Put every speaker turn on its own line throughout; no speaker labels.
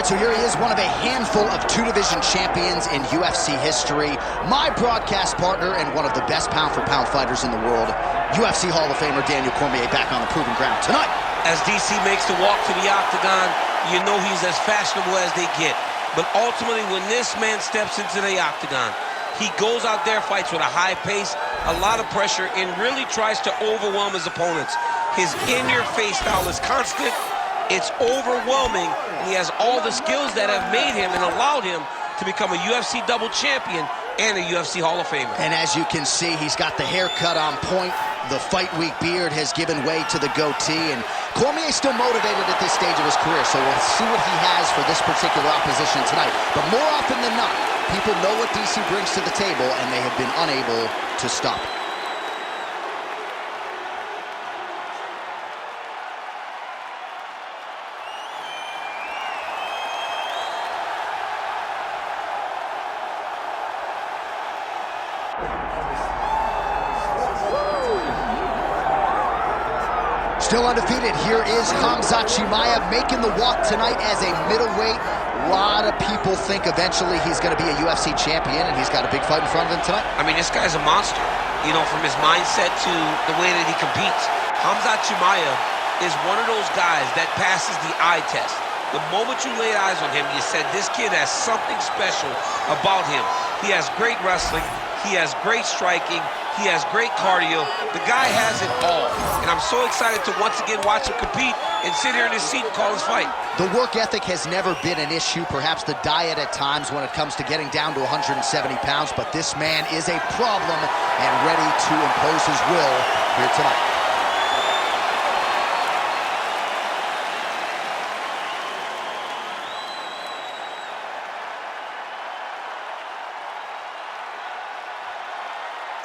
So here he is, one of a handful of two-division champions in UFC history. My broadcast partner and one of the best pound-for-pound fighters in the world, UFC Hall of Famer Daniel Cormier, back on the proving ground tonight.
As DC makes the walk to the octagon, you know he's as fashionable as they get. But ultimately, when this man steps into the octagon, he goes out there, fights with a high pace, a lot of pressure, and really tries to overwhelm his opponents. His in-your-face style is constant. It's overwhelming, and he has all the skills that have made him and allowed him to become a UFC double champion and a UFC Hall of Famer.
And as you can see, he's got the haircut on point. The fight week beard has given way to the goatee, and Cormier is still motivated at this stage of his career, so we'll see what he has for this particular opposition tonight. But more often than not, people know what DC brings to the table, and they have been unable to stop it. Still undefeated, here is Khamzat Chimaev making the walk tonight as a middleweight. A lot of people think eventually he's going to be a UFC champion, and he's got a big fight in front of him tonight.
I mean, this guy's a monster, you know, from his mindset to the way that he competes. Khamzat Chimaev is one of those guys that passes the eye test. The moment you laid eyes on him, you said, this kid has something special about him. He has great wrestling, he has great striking, he has great cardio. The guy has it all. And I'm so excited to once again watch him compete and sit here in his seat and call his fight.
The work ethic has never been an issue, perhaps the diet at times when it comes to getting down to 170 pounds, but this man is a problem and ready to impose his will here tonight.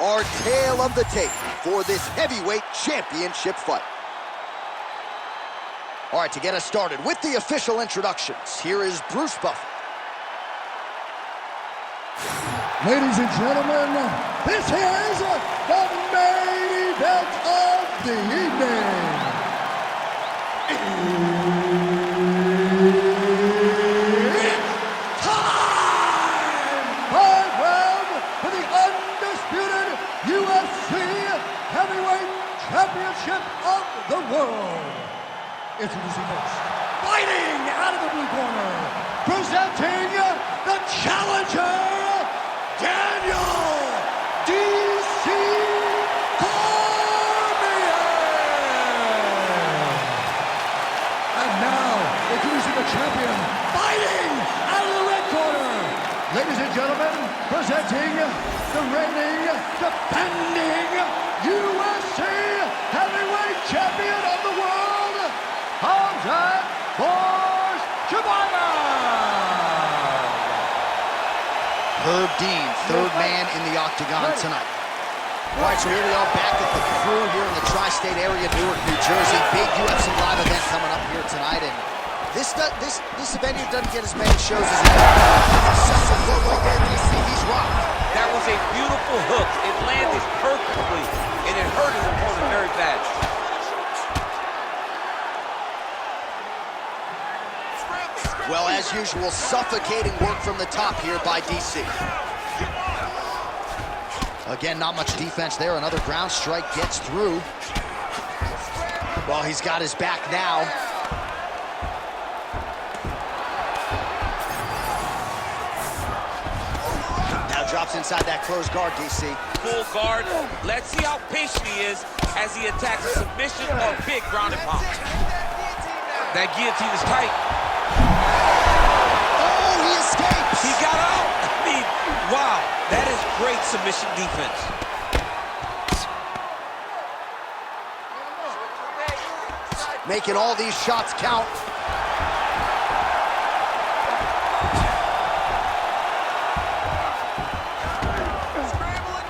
Our tale of the tape for this heavyweight championship fight. All right, to get us started with the official introductions, here is Bruce Buffer.
Ladies and gentlemen, this is the main event of the evening. It's time! 5 rounds for the undisputed UFC Heavyweight Championship of the world. Introducing first, fighting out of the blue corner, presenting the challenger, Daniel D.C. Cormier. And now, introducing the champion, fighting out of the red corner. Ladies and gentlemen, presenting the reigning, defending UFC Heavyweight Champion of the world, Khamzat Chimaev.
Herb Dean, third man in the octagon tonight. All right, so here we are back at the Crew here in the tri-state area, Newark, New Jersey. Big UFC live event coming up here tonight, and this venue doesn't get as many shows as it does. Such a look right there, DC. He's rocked.
That was a beautiful hook. It landed perfectly, and it hurt his opponent very bad.
Well, as usual, suffocating work from the top here by DC. Again, not much defense there. Another ground strike gets through. Well, he's got his back now. Now drops inside that closed guard, DC.
Full guard. Let's see how patient he is as he attacks a submission or big ground and pound. That guillotine is tight.
Oh, he escapes!
He got out! I mean, wow, that is great submission defense.
Making all these shots count.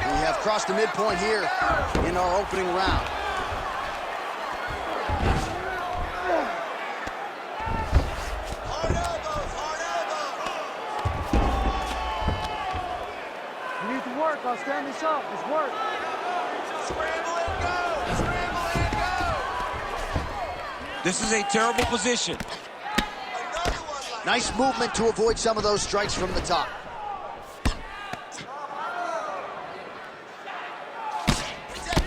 We have crossed the midpoint here in our opening round.
I'll stand this up. It's work.
Scramble and go! Scramble and go! This is a terrible position.
Another one like
Nice movement to avoid some of those strikes from the top.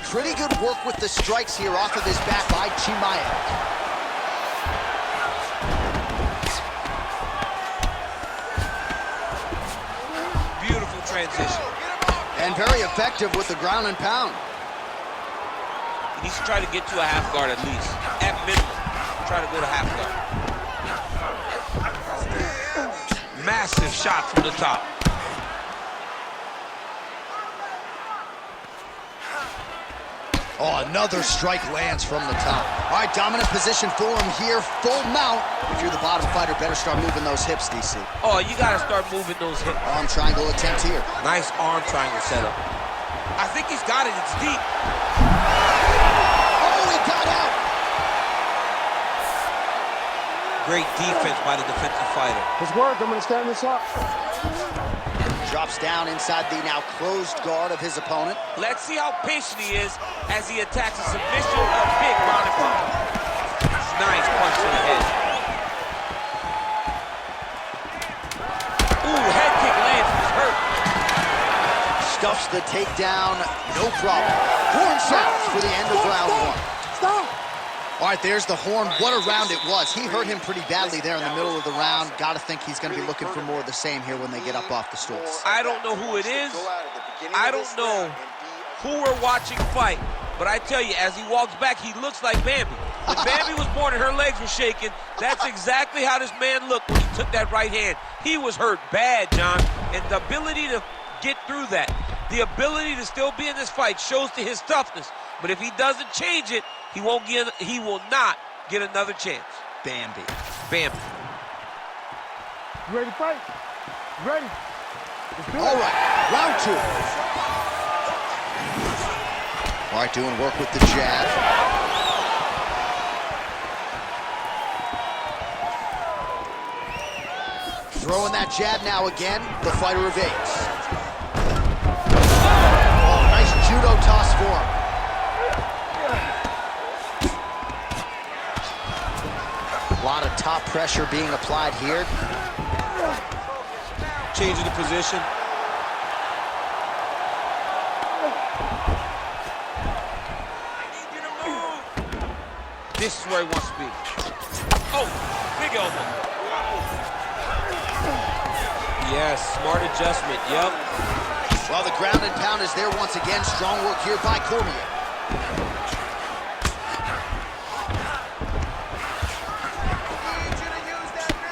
Pretty good work with the strikes here off of his back by Chimaev.
Beautiful transition.
And very effective with the ground and pound.
He needs to try to get to a half guard at least. At minimum, try to go to half guard. Massive shot from the top.
Oh, another strike lands from the top. All right, dominant position for him here, full mount. If you're the bottom fighter, better start moving those hips, DC.
Oh, you gotta start moving those hips.
Arm triangle attempt here.
Nice arm triangle setup. I think he's got it, it's deep.
Oh, he got out.
Great defense by the defensive fighter.
It's work. I'm going to stand this up.
Drops down inside the now closed guard of his opponent.
Let's see how patient he is as he attacks a submission of big ground and pound. Nice punch to the head. Ooh, head kick lands, he's hurt.
Stuffs the takedown, no problem. Horn sounds for the end of round one.
Stop!
All right, there's the horn. What a round it was. He hurt him pretty badly there in the middle of the round. Got to think he's going to be looking for more of the same here when they get up off the stools.
I don't know who it is. I don't know who we're watching fight. But I tell you, as he walks back, he looks like Bambi. When Bambi was born and her legs were shaking, that's exactly how this man looked when he took that right hand. He was hurt bad, John. And the ability to get through that, the ability to still be in this fight shows to his toughness. But if he doesn't change it, he will not get another chance.
Bambi.
Bambi.
You ready to fight? You ready? Let's do it.
All right, round two. All right, doing work with the jab. Throwing that jab now again. The fighter evades. Oh, nice judo toss for him. A lot of top pressure being applied here.
Changing the position. This is where he wants to be. Oh, big elbow. Yes, smart adjustment, yep.
Well, the ground and pound is there once again. Strong work here by Cormier.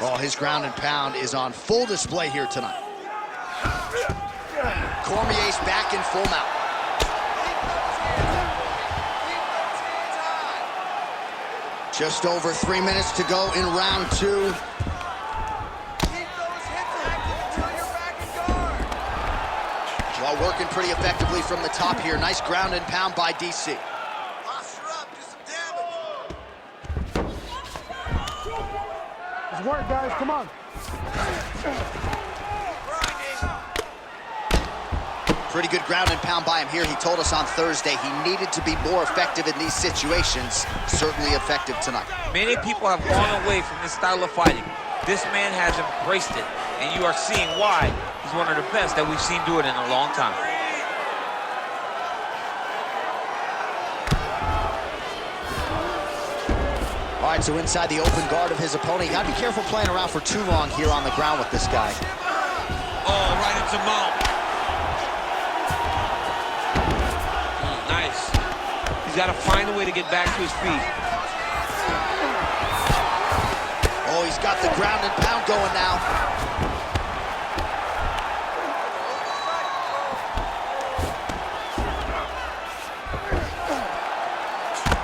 Oh, his ground and pound is on full display here tonight. Cormier's back in full mount. Just over 3 minutes to go in round two. Well, working pretty effectively from the top here. Nice ground and pound by DC.
Let's work, guys. Come on.
Pretty good ground and pound by him here. He told us on Thursday he needed to be more effective in these situations. Certainly effective tonight.
Many people have gone away from this style of fighting. This man has embraced it, and you are seeing why he's one of the best that we've seen do it in a long time.
All right, so inside the open guard of his opponent. You gotta be careful playing around for too long here on the ground with this guy.
Oh, right into mount. Nice. He's got to find a way to get back to his feet.
Oh, he's got the ground and pound going now.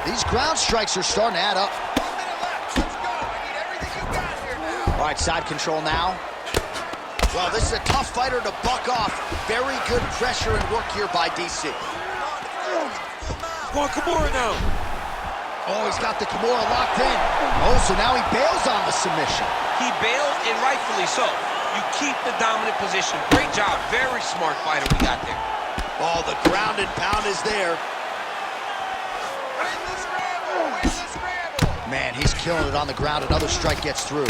These ground strikes are starting to add up. All right, side control now. Well, this is a tough fighter to buck off. Very good pressure and work here by DC.
Go on, Kimura now.
Oh, he's got the Kimura locked in. Oh, so now he bails on the submission.
He bailed, and rightfully so. You keep the dominant position. Great job. Very smart fighter we got there.
Oh, the ground and pound is there. Man, he's killing it on the ground. Another strike gets through.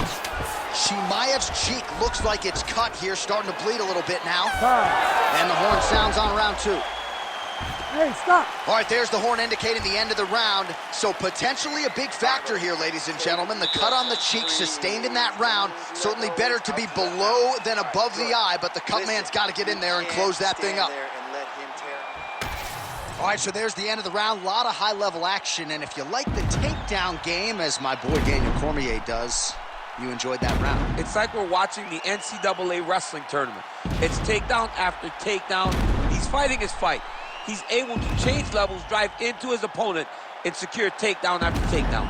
Chimaev's cheek looks like it's cut here, starting to bleed a little bit now.
Time.
And the horn sounds on round 2.
Hey, stop.
All right, there's the horn indicating the end of the round. So potentially a big factor here, ladies and gentlemen. The cut on the cheek sustained in that round. Certainly better to be below than above the eye, but the cut man's got to get in there and close that thing up. All right, so there's the end of the round. A lot of high-level action, and if you like the takedown game, as my boy Daniel Cormier does, you enjoyed that round.
It's like we're watching the NCAA wrestling tournament. It's takedown after takedown. He's fighting his fight. He's able to change levels, drive into his opponent, and secure takedown after takedown.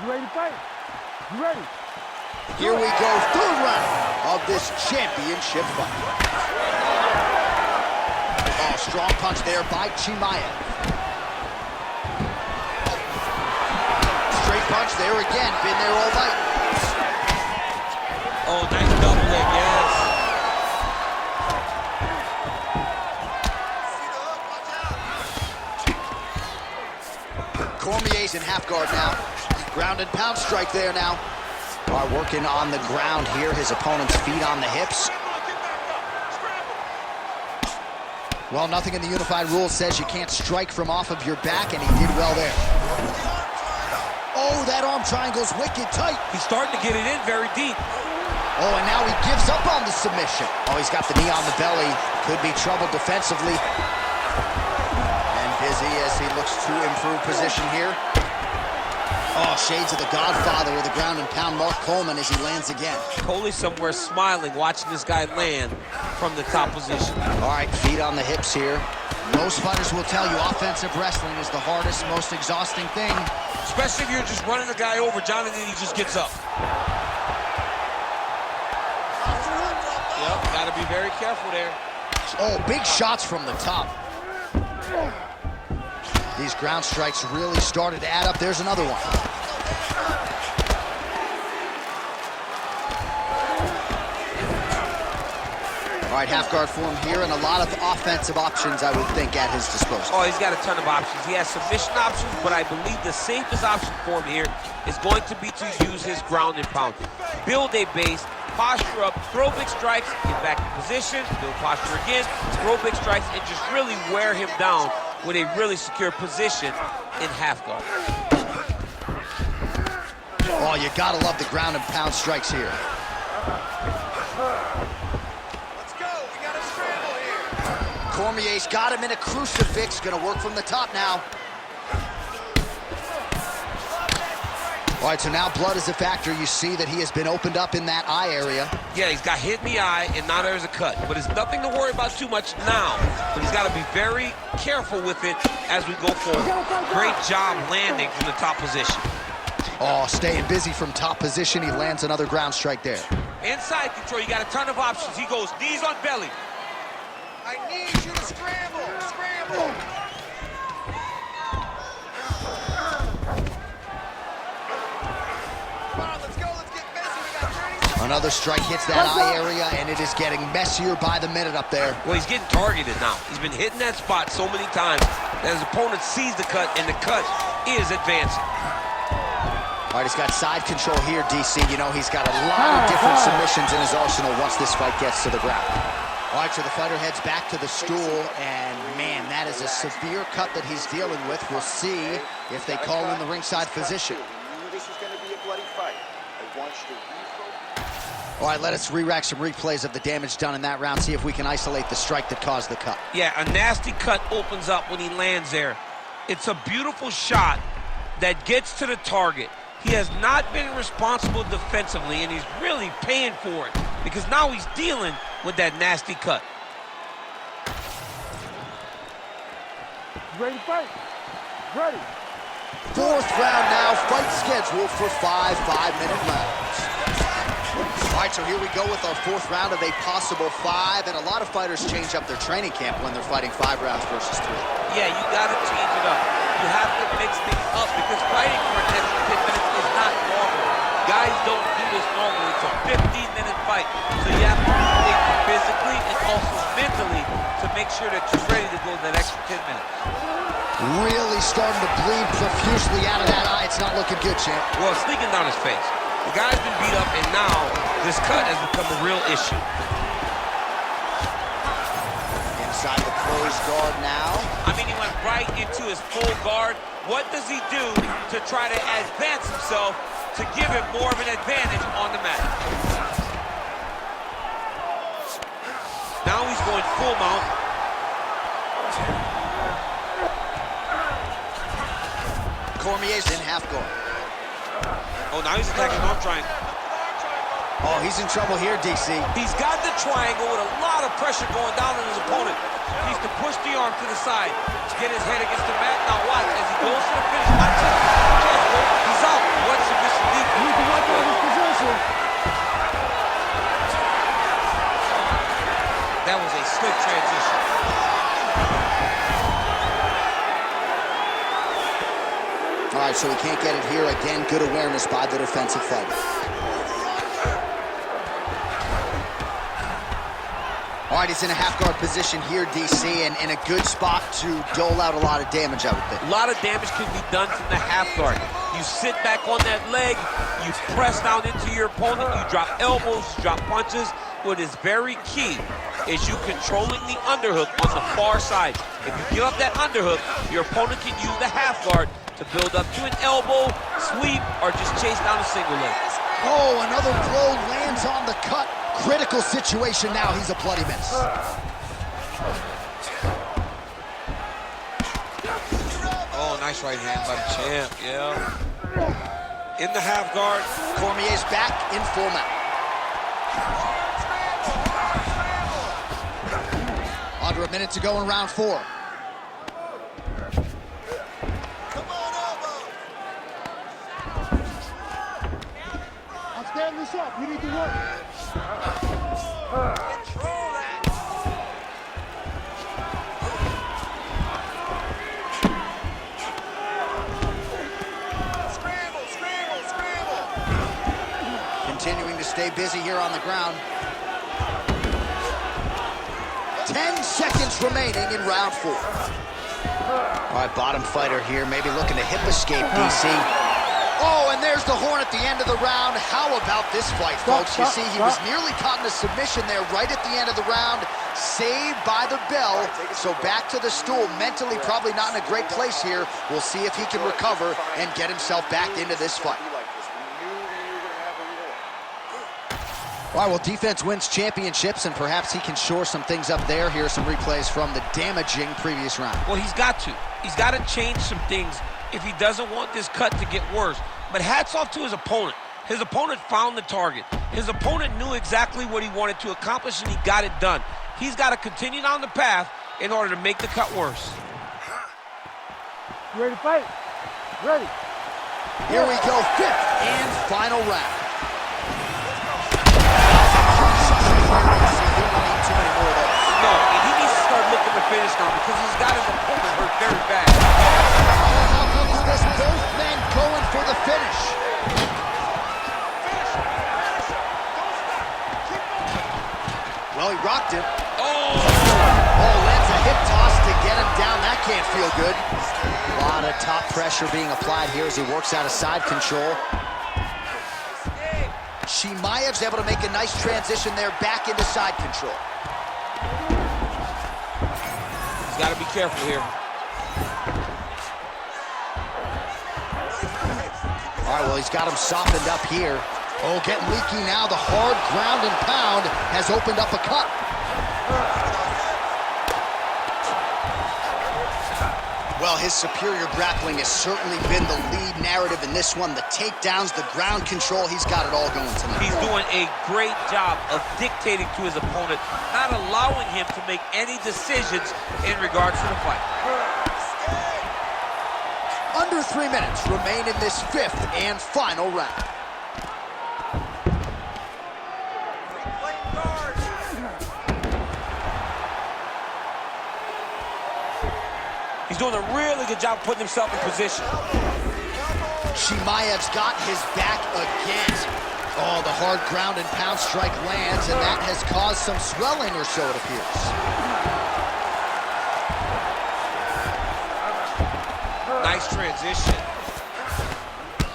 You ready to fight? You ready?
Here we go, third round of this championship fight. Oh, strong punch there by Chimaev. Straight punch there again, been there all night.
Oh, nice double leg, yes.
Cormier's in half guard now. Ground and pound strike there now. Are working on the ground here. His opponent's feet on the hips. Well, nothing in the unified rules says you can't strike from off of your back, and he did well there. Oh, that arm triangle's wicked tight.
He's starting to get it in very deep.
Oh, and now he gives up on the submission. Oh, he's got the knee on the belly. Could be trouble defensively. And busy as he looks to improve position here. Oh, shades of the Godfather with the ground and pound Mark Coleman as he lands again.
Coley somewhere smiling, watching this guy land from the top position.
All right, feet on the hips here. Most fighters will tell you offensive wrestling is the hardest, most exhausting thing.
Especially if you're just running the guy over, John, and then he just gets up. Yep, gotta be very careful there.
Oh, big shots from the top. These ground strikes really started to add up. There's another one. All right, half guard form here, and a lot of offensive options, I would think, at his disposal.
Oh, he's got a ton of options. He has submission options, but I believe the safest option for him here is going to be to use his ground and pound. Build a base, posture up, throw big strikes, get back in position, build posture again, throw big strikes, and just really wear him down with a really secure position in half guard.
Oh, you gotta love the ground and pound strikes here. Cormier's got him in a crucifix. Gonna work from the top now. All right, so now blood is a factor. You see that he has been opened up in that eye area.
Yeah, he's got hit in the eye, and now there's a cut. But it's nothing to worry about too much now. But he's got to be very careful with it as we go forward. Great job landing from the top position.
Oh, staying busy from top position. He lands another ground strike there.
Inside control, you got a ton of options. He goes knees on belly.
I need you to scramble, scramble. Come on, let's go, let's get busy. We got 30 seconds.
Another strike hits that eye area, and it is getting messier by the minute up there.
Well, he's getting targeted now. He's been hitting that spot so many times that his opponent sees the cut, and the cut is advancing.
All right, he's got side control here, DC. You know, he's got a lot of different submissions in his arsenal once this fight gets to the ground. All right, so the fighter heads back to the stool, and man, that is a severe cut that he's dealing with. We'll see if they call in the ringside physician.
We knew this was going to be a bloody fight. I want you to refocus.
All right, let us re-rack some replays of the damage done in that round, see if we can isolate the strike that caused the cut.
Yeah, a nasty cut opens up when he lands there. It's a beautiful shot that gets to the target. He has not been responsible defensively, and he's really paying for it because now he's dealing with that nasty cut.
You ready to fight? Ready.
Fourth round now, fight scheduled for 5 5-minute rounds. All right, so here we go with our fourth round of a possible 5, and a lot of fighters change up their training camp when they're fighting 5 rounds versus 3.
Yeah, you got to change it up. You have to mix things up because fighting for an extra 10 minutes is not normal. Guys don't do this normally. It's a 15-minute fight, so you have to think physically and also mentally to make sure that you're ready to go that extra 10 minutes.
Really starting to bleed profusely out of that eye. It's not looking good, champ.
Well, it's leaking down his face. The guy's been beat up, and now this cut has become a real issue.
Inside the closed guard now.
I mean, he went right into his full guard. What does he do to try to advance himself to give him more of an advantage on the mat? Now he's going full mount.
Cormier's in half guard.
Oh, now he's attacking arm triangle.
Oh, he's in trouble here, DC.
He's got the triangle with a lot of pressure going down on his opponent. He needs to push the arm to the side, get his head against the mat. Now watch, as he goes to the finish. He's out. What submission defense?
You need to work on his position.
That was a slick transition.
All right, so he can't get it here. Again, good awareness by the defensive fighter. All right, he's in a half-guard position here, DC, and in a good spot to dole out a lot of damage, I would think.
A lot of damage can be done from the half guard. You sit back on that leg, you press down into your opponent, you drop elbows, you drop punches. What is very key is you controlling the underhook on the far side. If you give up that underhook, your opponent can use the half guard to build up to an elbow, sweep, or just chase down a single leg.
Oh, another blow lands on the cut. Critical situation now. He's a bloody mess.
Oh, nice right hand by the champ, yeah. In the half guard.
Cormier's back in full mount. Under a minute to go in round 4.
I'm standing this up. You need to work.
Control that.
Scramble, scramble, scramble.
Continuing to stay busy here on the ground. 10 seconds remaining in round 4. All right, bottom fighter here, maybe looking to hip escape, DC. Oh, and there's the horn at the end of the round. How about this fight, folks? You see, he was nearly caught in a submission there right at the end of the round. Saved by the bell. So back to the stool. Mentally probably not in a great place here. We'll see if he can recover and get himself back into this fight. All right, well, defense wins championships, and perhaps he can shore some things up there. Here are some replays from the damaging previous round.
Well, he's got to. He's got to change some things if he doesn't want this cut to get worse. But hats off to his opponent. His opponent found the target. His opponent knew exactly what he wanted to accomplish, and he got it done. He's got to continue down the path in order to make the cut worse.
You ready to fight? Ready.
Here we go, 5th and final round.
No, and he needs to start looking to finish now because he's got his opponent hurt very bad.
How good is this? Both men going for the finish. Well, he rocked him.
Oh!
Oh, lands a hip toss to get him down. That can't feel good. A lot of top pressure being applied here as he works out of side control. Chimaev's able to make a nice transition there back into side control.
He's got to be careful here.
All right, well, he's got him softened up here. Oh, getting leaky now. The hard ground and pound has opened up a cut. Well, his superior grappling has certainly been the lead narrative in this one. The takedowns, the ground control, he's got it all going tonight.
He's doing a great job of dictating to his opponent, not allowing him to make any decisions in regards to the fight.
Under 3 minutes remain in this 5th and final round.
He's doing a really good job putting himself in position.
Chimaev's got his back again. Oh, the hard ground and pound strike lands, and that has caused some swelling or so, it appears.
Nice transition.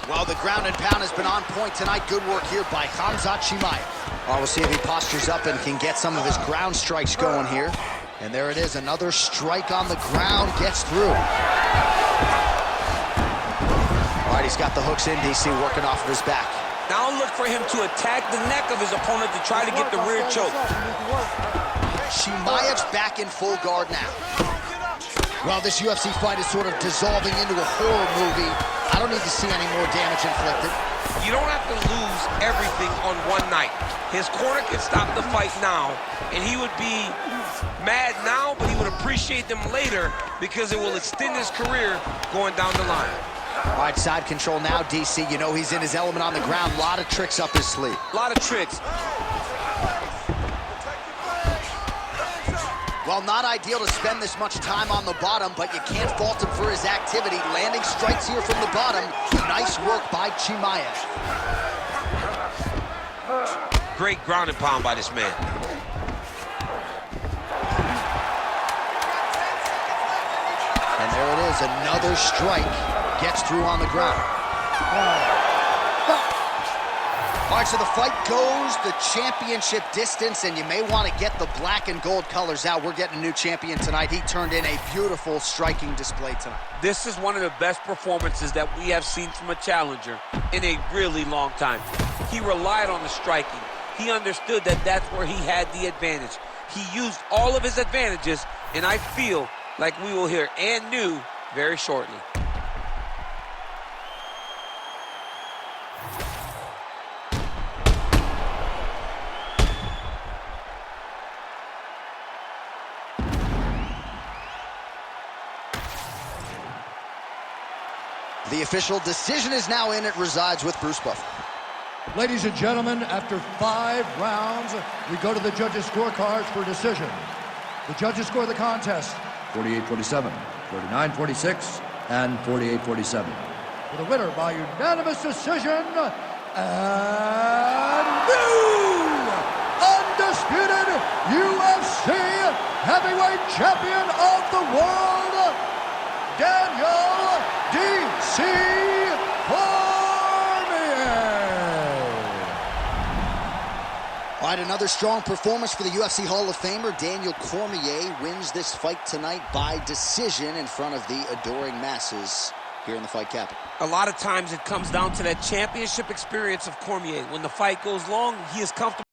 Well, the ground and pound has been on point tonight. Good work here by Khamzat Chimaev. Oh, we'll see if he postures up and can get some of his ground strikes going here. And there it is, another strike on the ground, gets through. All right, he's got the hooks in, DC, working off of his back.
Now look for him to attack the neck of his opponent to try to get the rear choke.
Chimaev's back in full guard now. Well, this UFC fight is sort of dissolving into a horror movie. I don't need to see any more damage inflicted.
You don't have to lose everything on one night. His corner can stop the fight now, and he would be mad now, but he would appreciate them later because it will extend his career going down the line.
All right, side control now, DC. You know he's in his element on the ground. A lot of tricks up his sleeve.
A lot of tricks.
Well, not ideal to spend this much time on the bottom, but you can't fault him for his activity. Landing strikes here from the bottom. Nice work by Chimaev.
Great ground and pound by this man.
And there it is, another strike. Gets through on the ground. All right, so the fight goes the championship distance, and you may want to get the black and gold colors out. We're getting a new champion tonight. He turned in a beautiful striking display tonight.
This is one of the best performances that we have seen from a challenger in a really long time. He relied on the striking. He understood that that's where he had the advantage. He used all of his advantages, and I feel like we will hear and new very shortly.
The official decision is now in. It resides with Bruce Buffer.
Ladies and gentlemen, after 5 rounds, we go to the judges' scorecards for decision. The judges score the contest 48-47, 49-46, and 48-47. For the winner by unanimous decision, and new undisputed UFC heavyweight champion of the world, Daniel D.C.
All right, another strong performance for the UFC Hall of Famer. Daniel Cormier wins this fight tonight by decision in front of the adoring masses here in the fight capital.
A lot of times it comes down to that championship experience of Cormier. When the fight goes long, he is comfortable.